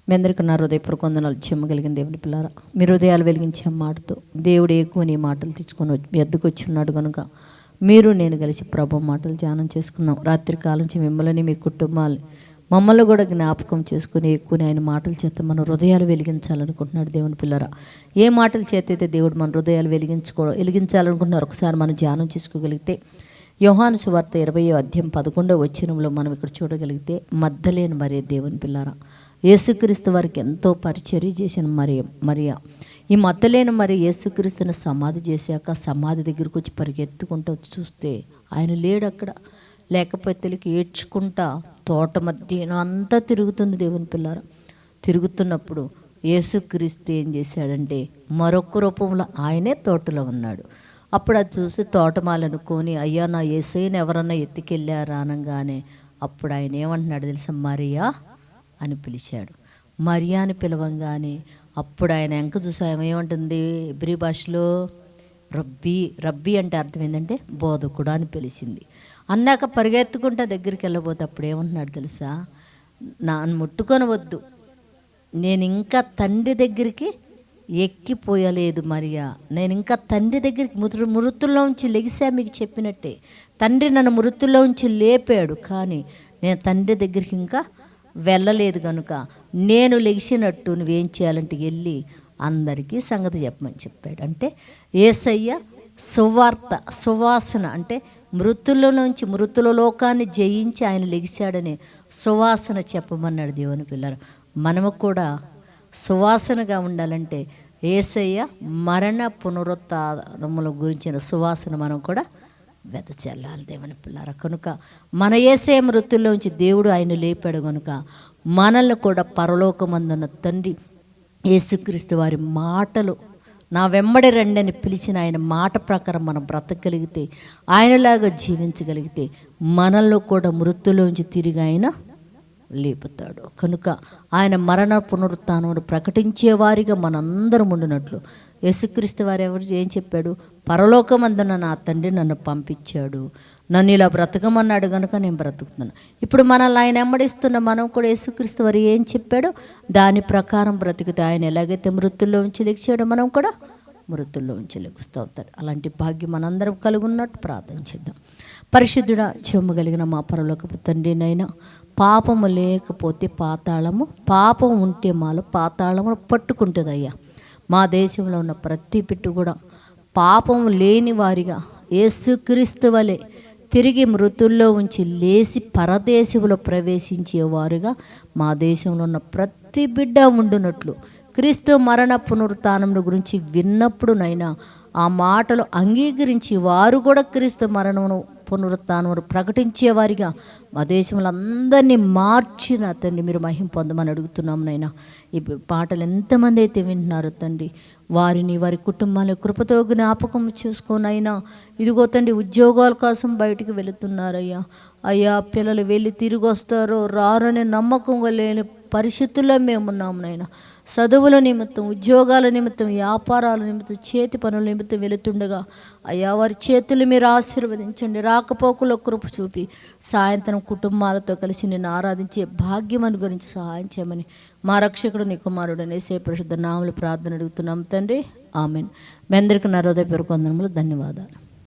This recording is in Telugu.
మీ అందరికీ నా హృదయపూర్వక వందనాలు. చెమ్మగలిగిన దేవుని పిల్లారా, మీ హృదయాలు వెలిగించే మాటతో దేవుడు ఎక్కువ నీ మాటలు తెచ్చుకొని మీ వద్దకు వచ్చి ఉన్నాడు కనుక మీరు నేను కలిసి ప్రభు మాటలు ధ్యానం చేసుకుందాం. రాత్రి కాలం నుంచి మిమ్మల్ని మీ కుటుంబాలు మమ్మల్ని కూడా జ్ఞాపకం చేసుకుని ఎక్కువ ఆయన మాటల చేత మన హృదయాలు వెలిగించాలనుకుంటున్నాడు దేవుని పిల్లరా. ఏ మాటల చేత అయితే దేవుడు మన హృదయాలు వెలిగించాలనుకుంటున్నారు ఒకసారి మనం ధ్యానం చేసుకోగలిగితే యోహాను సువార్త 20వ అధ్యాయం 11వ వచనంలో మనం ఇక్కడ చూడగలిగితే మగ్దలేనే మరియ దేవుని పిల్లారా, యేసుక్రీస్తు వారికి ఎంతో పరిచర్య చేసిన మరియ ఈ మగ్దలేనే మరియ యేసుక్రీస్తుని సమాధి చేశాక సమాధి దగ్గరికి వచ్చి పరిగెత్తుకుంటూ చూస్తే ఆయన లేడు అక్కడ. లేకపోతే ఏడ్చుకుంటా తోట మధ్యన అంతా తిరుగుతుంది దేవుని పిల్లారా. తిరుగుతున్నప్పుడు యేసుక్రీస్తు ఏం చేశాడంటే మరొక రూపంలో ఆయనే తోటలో ఉన్నాడు. అప్పుడు అది చూసి తోటమాలనుకొని అయ్యా నా యేసయ్యని ఎవరన్నా ఎత్తుకెళ్ళారా అనగానే అప్పుడు ఆయన ఏమంటున్నాడు తెలుసా, మరియా అని పిలిచాడు. మరియా అని పిలవంగానే అప్పుడు ఆయన ఎంక చూసి ఏమంటుంది హెబ్రీ భాషలో రబ్బీ అంటే అర్థం ఏంటంటే బోధకుడు అని పిలిచింది. అన్నాక పరిగెత్తుకుంటా దగ్గరికి వెళ్ళబోతే అప్పుడు ఏమంటున్నాడు తెలుసా, నన్ను ముట్టుకొని వద్దు, నేను ఇంకా తండ్రి దగ్గరికి ఎక్కిపోయలేదు మరియా, నేను ఇంకా తండ్రి దగ్గరికి మృతుల్లోంచి లెగిసా. మీకు చెప్పినట్టే తండ్రి నన్ను మృతుల్లోంచి లేపాడు, కానీ నేను తండ్రి దగ్గరికి ఇంకా వెళ్ళలేదు కనుక నేను లెగిసినట్టు నువ్వేం చేయాలంటే వెళ్ళి అందరికీ సంగతి చెప్పమని చెప్పాడు. అంటే యేసయ్య సువాసన అంటే మృతుల లోకాన్ని జయించి ఆయన లెగిశాడని సువాసన చెప్పమన్నాడు దేవుని పిల్లలు. మనము కూడా సువాసనగా ఉండాలంటే యేసయ్య మరణ పునరుత్థానముల గురించిన సువాసన మనం కూడా వెదజల్లాలి దేవుని పిల్లారా. కనుక మన యేసయ్య మృతుల్లోంచి దేవుడు ఆయన లేపాడు కనుక మనల్ని కూడా పరలోకమందున్న తండ్రి యేసుక్రీస్తు వారి మాటలు నా వెంబడి రండి అని పిలిచిన ఆయన మాట ప్రకారం మనం బ్రతకగలిగితే ఆయనలాగా జీవించగలిగితే మనల్లో కూడా మృతుల్లోంచి తిరిగి ఆయన లేపుతాడు. కనుక ఆయన మరణ పునరుత్థానమును ప్రకటించే వారిగా మనందరం ఉండినట్లు యేసుక్రీస్తు వారు ఏం చెప్పాడు, పరలోకమందున నా తండ్రి నన్ను పంపించాడు, నన్ను ఇలా బ్రతకమన్నాడు కనుక నేను బ్రతుకుతున్నాను. ఇప్పుడు మనల్ని ఆయన వెంబడిస్తున్న మనం కూడా యేసుక్రీస్తు వారు ఏం చెప్పాడో దాని ప్రకారం బ్రతికితే ఆయన ఎలాగైతే మృతుల్లో ఉంచి లెగిచాడో మనం కూడా మృతుల్లో ఉంచి లెగుస్తూ ఉంటాడు. అలాంటి భాగ్యం మనందరం కలుగున్నట్టు ప్రార్థించిద్దాం. పరిశుద్ధుడ చెమ్మగలిగిన మా పరలోకపు తండ్రినైనా, పాపము లేకపోతే పాతాళము, పాపం ఉంటే మాలో పాతాళము పట్టుకుంటుంది అయ్యా. మా దేశంలో ఉన్న ప్రతి బిడ్డ కూడా పాపం లేని వారిగా యేసుక్రీస్తు వలె తిరిగి మృతుల్లో ఉంచి లేచి పరదేశంలో ప్రవేశించేవారుగా మా దేశంలో ఉన్న ప్రతి బిడ్డ ఉండునట్లు క్రీస్తు మరణ పునరుత్థానముల గురించి విన్నప్పుడునైనా ఆ మాటలు అంగీకరించి వారు కూడా క్రీస్తు మరణమును పునరుత్థానమును ప్రకటించేవారిగా మా దేశంలో అందరినీ మార్చిన తండ్రి మీరు మహిమ పొందమని అడుగుతున్నాము నైనా. ఈ పాటలు ఎంతమంది అయితే వింటున్నారో తండ్రి వారిని వారి కుటుంబాన్ని కృపతో జ్ఞాపకం చేసుకోనైనా. ఇదిగో తండ్రి ఉద్యోగాల కోసం బయటికి వెళుతున్నారయ్యా. అయ్యా పిల్లలు వెళ్ళి తిరిగి వస్తారో రారనే నమ్మకం లేని పరిస్థితుల్లో మేమున్నాము నైనా. చదువుల నిమిత్తం, ఉద్యోగాల నిమిత్తం, వ్యాపారాల నిమిత్తం, చేతి పనుల నిమిత్తం వెళుతుండగా అయ్యా వారి చేతులు మీరు ఆశీర్వదించండి. రాకపోకలో కృప చూపి సాయంత్రం కుటుంబాలతో కలిసి నిన్ను ఆరాధించే భాగ్యమని గురించి సహాయం చేయమని మా రక్షకుడు నీ కుమారుడు యేసయ్య పరిశుద్ధ నామములో ప్రార్థన అడుగుతున్నాం తండ్రి, ఆమెన్. మీ అందరికీ నా హృదయపూర్వక వందనములు, ధన్యవాదాలు.